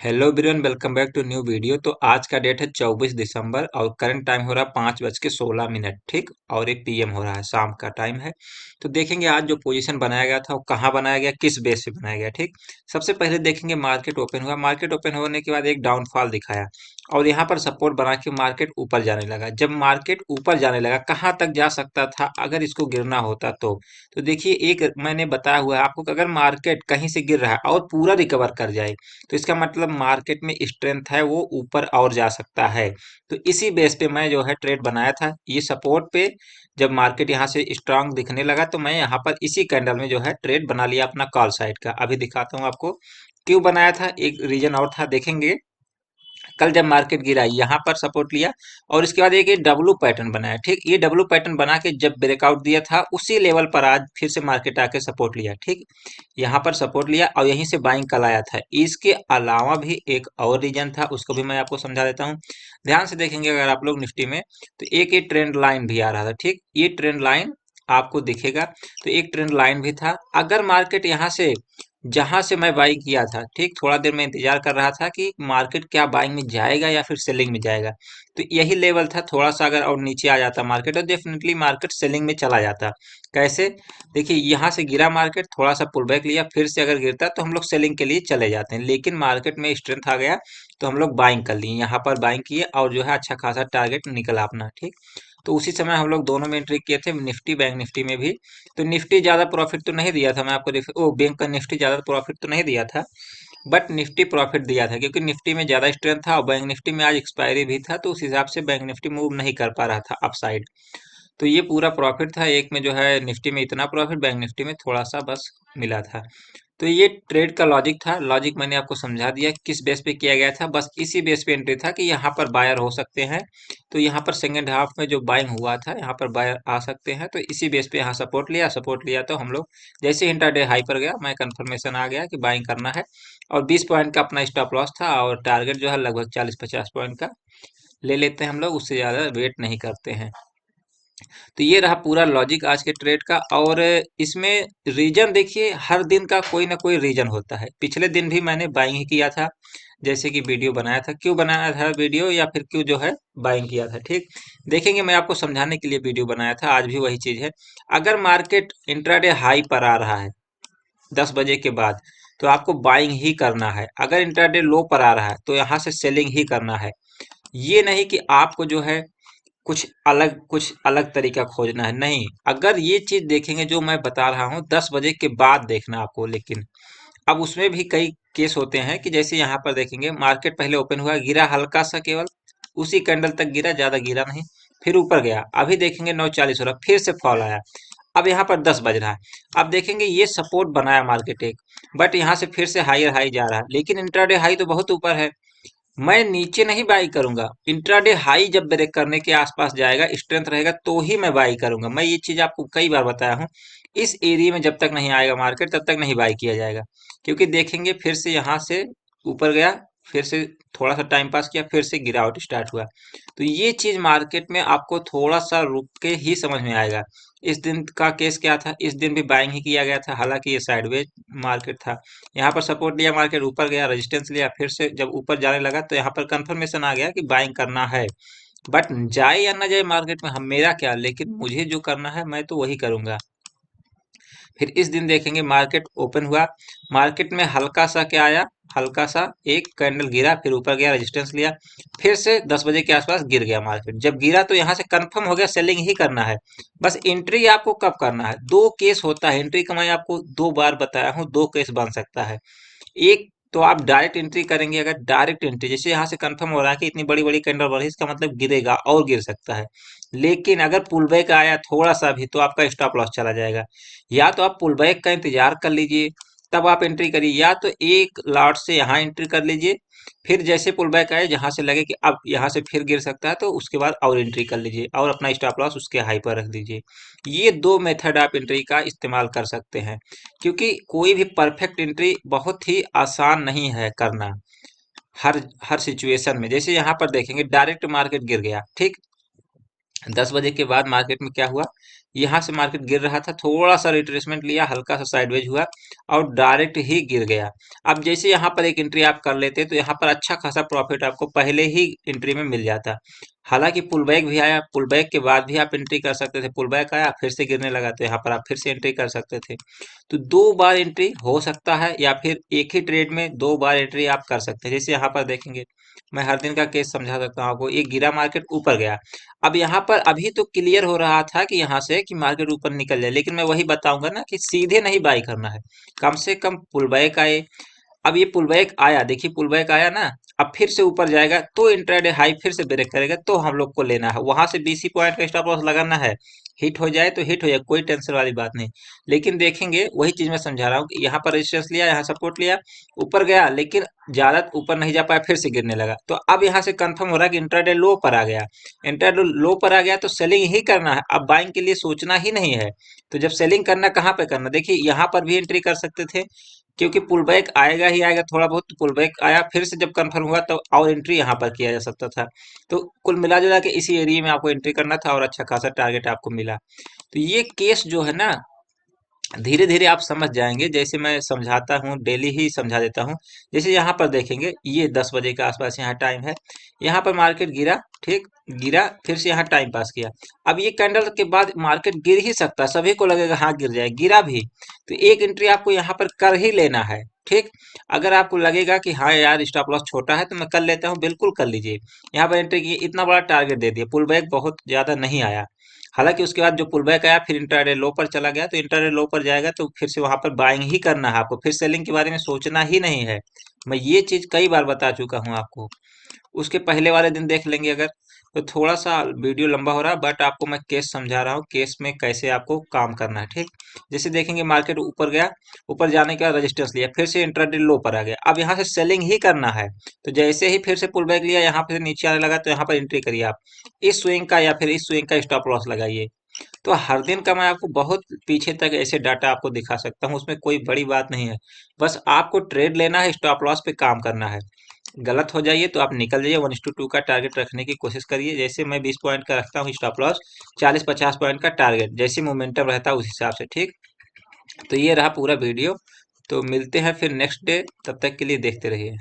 Hello everyone, welcome back to new video. तो आज का डेट है 24 दिसंबर और करंट टाइम हो रहा है 5:16 ठीक। और ये पीएम हो रहा है, शाम का टाइम है। तो देखेंगे आज जो पोजीशन बनाया गया था वो कहाँ बनाया गया, किस बेस पे बनाया गया। ठीक, सबसे पहले देखेंगे मार्केट ओपन हुआ। मार्केट ओपन होने के बाद एक डाउनफॉल दिखाया और यहाँ पर सपोर्ट बना के मार्केट ऊपर जाने लगा। जब मार्केट ऊपर जाने लगा, कहाँ तक जा सकता था अगर इसको गिरना होता तो देखिए, एक मैंने बताया हुआ है आपको कि अगर मार्केट कहीं से गिर रहा है और पूरा रिकवर कर जाए तो इसका मतलब मार्केट में स्ट्रेंथ है, वो ऊपर और जा सकता है। तो इसी बेस पे मैं जो है ट्रेड बनाया था। ये सपोर्ट पे जब मार्केट यहाँ से स्ट्रांग दिखने लगा तो मैं यहाँ पर इसी कैंडल में जो है ट्रेड बना लिया अपना कॉल साइड का। अभी दिखाता हूँ आपको क्यों बनाया था। एक रीजन और था, देखेंगे कल जब मार्केट गिरा यहाँ पर सपोर्ट लिया और इसके बाद एक ये डब्लू पैटर्न बनाया। ठीक, ये डब्लू पैटर्न बना के जब ब्रेकआउट दिया था उसी लेवल पर आज फिर से मार्केट आके सपोर्ट लिया। ठीक, यहाँ पर सपोर्ट लिया और यहीं से बाइंग कल आया था। इसके अलावा भी एक और रीजन था, उसको भी मैं आपको समझा देता हूँ। ध्यान से देखेंगे अगर आप लोग निफ्टी में, तो एक ये ट्रेंड लाइन भी आ रहा था। ठीक, ये ट्रेंड लाइन आपको दिखेगा। तो एक ट्रेंड लाइन भी था। अगर मार्केट यहाँ से, जहां से मैं बाइंग किया था, ठीक, थोड़ा देर मैं इंतजार कर रहा था कि मार्केट क्या बाइंग में जाएगा या फिर सेलिंग में जाएगा। तो यही लेवल था। थोड़ा सा अगर और नीचे आ जाता मार्केट तो डेफिनेटली मार्केट सेलिंग में चला जाता। कैसे, देखिए यहाँ से गिरा मार्केट, थोड़ा सा पुल बैक लिया, फिर से अगर गिरता तो हम लोग सेलिंग के लिए चले जाते हैं। लेकिन मार्केट में स्ट्रेंथ आ गया तो हम लोग बाइंग कर लिए, यहाँ पर बाइंग किए और जो है अच्छा खासा टारगेट निकला अपना। ठीक, तो उसी समय हम लोग दोनों में एंट्री किए थे, निफ्टी बैंक निफ्टी में भी। तो निफ्टी ज़्यादा प्रॉफिट तो नहीं दिया था, मैं आपको ओ बैंक का निफ्टी ज़्यादा प्रॉफिट तो नहीं दिया था, बट निफ्टी प्रॉफिट दिया था क्योंकि निफ्टी में ज़्यादा स्ट्रेंथ था और बैंक निफ्टी में आज एक्सपायरी भी था तो उस हिसाब से बैंक निफ्टी मूव नहीं कर पा रहा था अपसाइड। तो ये पूरा प्रॉफिट था। एक में जो है निफ्टी में इतना प्रॉफिट, बैंक निफ्टी में थोड़ा सा बस मिला था। तो ये ट्रेड का लॉजिक था। लॉजिक मैंने आपको समझा दिया किस बेस पे किया गया था। बस इसी बेस पे एंट्री था कि यहाँ पर बायर हो सकते हैं। तो यहाँ पर सेकंड हाफ में जो बाइंग हुआ था यहाँ पर बायर आ सकते हैं। तो इसी बेस पे यहाँ सपोर्ट लिया तो हम लोग जैसे इंट्राडे हाई पर गया, मैं कंफर्मेशन आ गया कि बाइंग करना है। और 20 पॉइंट का अपना स्टॉप लॉस था और टारगेट जो है लगभग 40-50 पॉइंट का ले लेते हैं हम लोग, उससे ज़्यादा वेट नहीं करते हैं। तो ये रहा पूरा लॉजिक आज के ट्रेड का। और इसमें रीजन देखिए, हर दिन का कोई ना कोई रीजन होता है। पिछले दिन भी मैंने बाइंग ही किया था, जैसे कि वीडियो बनाया था। क्यों बनाया था वीडियो या फिर क्यों जो है बाइंग किया था, ठीक, देखेंगे। मैं आपको समझाने के लिए वीडियो बनाया था, आज भी वही चीज है। अगर मार्केट इंट्राडे हाई पर आ रहा है 10 बजे के बाद तो आपको बाइंग ही करना है। अगर इंट्राडे लो पर आ रहा है तो यहाँ से सेलिंग ही करना है। ये नहीं कि आपको जो है कुछ अलग तरीका खोजना है, नहीं। अगर ये चीज देखेंगे जो मैं बता रहा हूँ 10 बजे के बाद देखना आपको। लेकिन अब उसमें भी कई केस होते हैं कि जैसे यहाँ पर देखेंगे मार्केट पहले ओपन हुआ, गिरा हल्का सा, केवल उसी कैंडल तक गिरा, ज्यादा गिरा नहीं, फिर ऊपर गया। अभी देखेंगे 9:40 हो रहा, फिर से फॉल आया। अब यहाँ पर 10 बज रहा है। अब देखेंगे ये सपोर्ट बनाया मार्केट एक, बट यहाँ से फिर से हायर हाई जा रहा है, लेकिन इंट्राडे हाई तो बहुत ऊपर है। मैं नीचे नहीं बाई करूंगा। इंट्राडे हाई जब ब्रेक करने के आसपास जाएगा, स्ट्रेंथ रहेगा, तो ही मैं बाई करूंगा। मैं ये चीज आपको कई बार बताया हूँ। इस एरिया में जब तक नहीं आएगा मार्केट तब तक नहीं बाई किया जाएगा। क्योंकि देखेंगे फिर से यहाँ से ऊपर गया, फिर से थोड़ा सा टाइम पास किया, फिर से गिरावट स्टार्ट हुआ। तो ये चीज मार्केट में आपको थोड़ा सा रुक के ही समझ में आएगा। इस दिन का केस क्या था, इस दिन भी बाइंग ही किया गया था, हालांकि ये साइडवेज मार्केट था। यहाँ पर सपोर्ट लिया, मार्केट ऊपर गया, रेजिस्टेंस लिया, फिर से जब ऊपर जाने लगा तो यहाँ पर कंफर्मेशन आ गया कि बाइंग करना है। बट जाए या ना जाए मार्केट में हम, मेरा क्या, लेकिन मुझे जो करना है मैं तो वही करूंगा। फिर इस दिन देखेंगे मार्केट ओपन हुआ, मार्केट में हल्का सा क्या आया, हल्का सा एक कैंडल गिरा, फिर ऊपर गया, रेजिस्टेंस लिया, फिर से 10 बजे के आसपास गिर गया मार्केट। जब गिरा तो यहाँ से कंफर्म हो गया सेलिंग ही करना है। बस एंट्री आपको कब करना है, दो केस होता है एंट्री का, मैं आपको 2 बार बताया हूँ, दो केस बन सकता है। एक तो आप डायरेक्ट एंट्री करेंगे। अगर डायरेक्ट एंट्री जैसे यहाँ से कंफर्म हो रहा है कि इतनी बड़ी बड़ी कैंडल बढ़ी, इसका मतलब गिरेगा और गिर सकता है। लेकिन अगर पुल बैक आया थोड़ा सा भी तो आपका स्टॉप लॉस चला जाएगा। या तो आप पुल बैक का इंतजार कर लीजिए, तब आप एंट्री करिए, या तो एक लॉट से यहाँ एंट्री कर लीजिए। फिर जैसे पुल बैक आए, जहां से लगे कि अब यहाँ से फिर गिर सकता है, तो उसके बाद और एंट्री कर लीजिए और अपना स्टॉप लॉस उसके हाई पर रख दीजिए। ये दो मेथड आप एंट्री का इस्तेमाल कर सकते हैं। क्योंकि कोई भी परफेक्ट एंट्री बहुत ही आसान नहीं है करना हर हर सिचुएशन में। जैसे यहाँ पर देखेंगे डायरेक्ट मार्केट गिर गया, ठीक, 10 बजे के बाद मार्केट में क्या हुआ, यहाँ से मार्केट गिर रहा था, थोड़ा सा रिट्रेसमेंट लिया, हल्का सा साइडवेज हुआ और डायरेक्ट ही गिर गया। अब जैसे यहाँ पर एक एंट्री आप कर लेते तो यहाँ पर अच्छा खासा प्रॉफिट आपको पहले ही एंट्री में मिल जाता। हालांकि पुल बैक भी आया, पुल बैक के बाद भी आप एंट्री कर सकते थे, पुल बैक आया फिर से गिरने लगा तो यहाँ पर आप फिर से एंट्री कर सकते थे। तो 2 बार एंट्री हो सकता है या फिर एक ही ट्रेड में 2 बार एंट्री आप कर सकते हैं। जैसे यहाँ पर देखेंगे, मैं हर दिन का केस समझा सकता हूँ आपको। एक गिरा, मार्केट ऊपर गया, अब यहाँ पर अभी तो क्लियर हो रहा था कि यहाँ से कि मार्केट ऊपर निकल जाए, लेकिन मैं वही बताऊंगा ना कि सीधे नहीं बाई करना है, कम से कम पुल बैक आए। अब ये पुल बैक आया, देखिए पुल बैक आया ना, अब फिर से ऊपर जाएगा तो इंट्राडे हाई फिर से ब्रेक करेगा तो हम लोग को लेना है, वहां से 20 पॉइंट का स्टॉप लॉस लगाना है। हिट हो जाए तो हिट हो जाए, कोई टेंशन वाली बात नहीं। लेकिन देखेंगे, वही चीज मैं समझा रहा हूँ कि यहाँ पर रेजिस्टेंस लिया, यहाँ सपोर्ट लिया, ऊपर गया लेकिन ज्यादा ऊपर नहीं जा पाया, फिर से गिरने लगा। तो अब यहाँ से कंफर्म हो रहा है कि इंट्राडे लो पर आ गया। इंट्राडे लो पर आ गया तो सेलिंग ही करना है, अब बाइंग के लिए सोचना ही नहीं है। तो जब सेलिंग करना, कहाँ पे करना, देखिए यहाँ पर भी एंट्री कर सकते थे, क्योंकि पुल बैक आएगा ही आएगा थोड़ा बहुत। तो पुल बैक आया, फिर से जब कंफर्म हुआ तो और एंट्री यहाँ पर किया जा सकता था। तो कुल मिला जुला के इसी एरिया में आपको एंट्री करना था और अच्छा खासा टारगेट आपको मिला। तो ये केस जो है ना, धीरे धीरे आप समझ जाएंगे, जैसे मैं समझाता हूँ, डेली ही समझा देता हूँ। जैसे यहाँ पर देखेंगे, ये 10 बजे के आसपास यहाँ टाइम है, यहाँ पर मार्केट गिरा, ठीक, गिरा फिर से यहाँ टाइम पास किया। अब ये कैंडल के बाद मार्केट गिर ही सकता है, सभी को लगेगा हाँ गिर जाए, गिरा भी, तो एक एंट्री आपको यहाँ पर कर ही लेना है। ठीक, अगर आपको लगेगा कि हाँ यार स्टॉप लॉस छोटा है तो मैं कर लेता हूँ, बिल्कुल कर लीजिए। यहाँ पर एंट्री की, इतना बड़ा टारगेट दे दिया, पुल बैक बहुत ज्यादा नहीं आया। हालांकि उसके बाद जो पुल बैक आया फिर इंट्राडे लो पर चला गया, तो इंट्राडे लो पर जाएगा तो फिर से वहां पर बाइंग ही करना है आपको, फिर सेलिंग के बारे में सोचना ही नहीं है। मैं ये चीज कई बार बता चुका हूँ आपको। उसके पहले वाले दिन देख लेंगे अगर, तो थोड़ा सा वीडियो लंबा हो रहा है, बट आपको मैं केस समझा रहा हूँ, केस में कैसे आपको काम करना है। ठीक, जैसे देखेंगे मार्केट ऊपर गया, ऊपर जाने के बाद रेजिस्टेंस लिया, फिर से इंट्राडे लो पर आ गया, अब यहाँ से सेलिंग ही करना है। तो जैसे ही फिर से पुल बैक लिया, यहाँ पे नीचे आने लगा तो यहाँ पर एंट्री करिए आप, इस स्विंग का या फिर इस स्विंग का स्टॉप लॉस लगाइए। तो हर दिन का मैं आपको बहुत पीछे तक ऐसे डाटा आपको दिखा सकता हूँ, उसमें कोई बड़ी बात नहीं है। बस आपको ट्रेड लेना है, स्टॉप लॉस पे काम करना है। गलत हो जाइए तो आप निकल जाइए, 1:2 का टारगेट रखने की कोशिश करिए। जैसे मैं 20 पॉइंट का रखता हूँ स्टॉप लॉस, 40-50 पॉइंट का टारगेट, जैसे मोमेंटम रहता है उस हिसाब से। ठीक, तो ये रहा पूरा वीडियो। तो मिलते हैं फिर नेक्स्ट डे, तब तक के लिए देखते रहिए।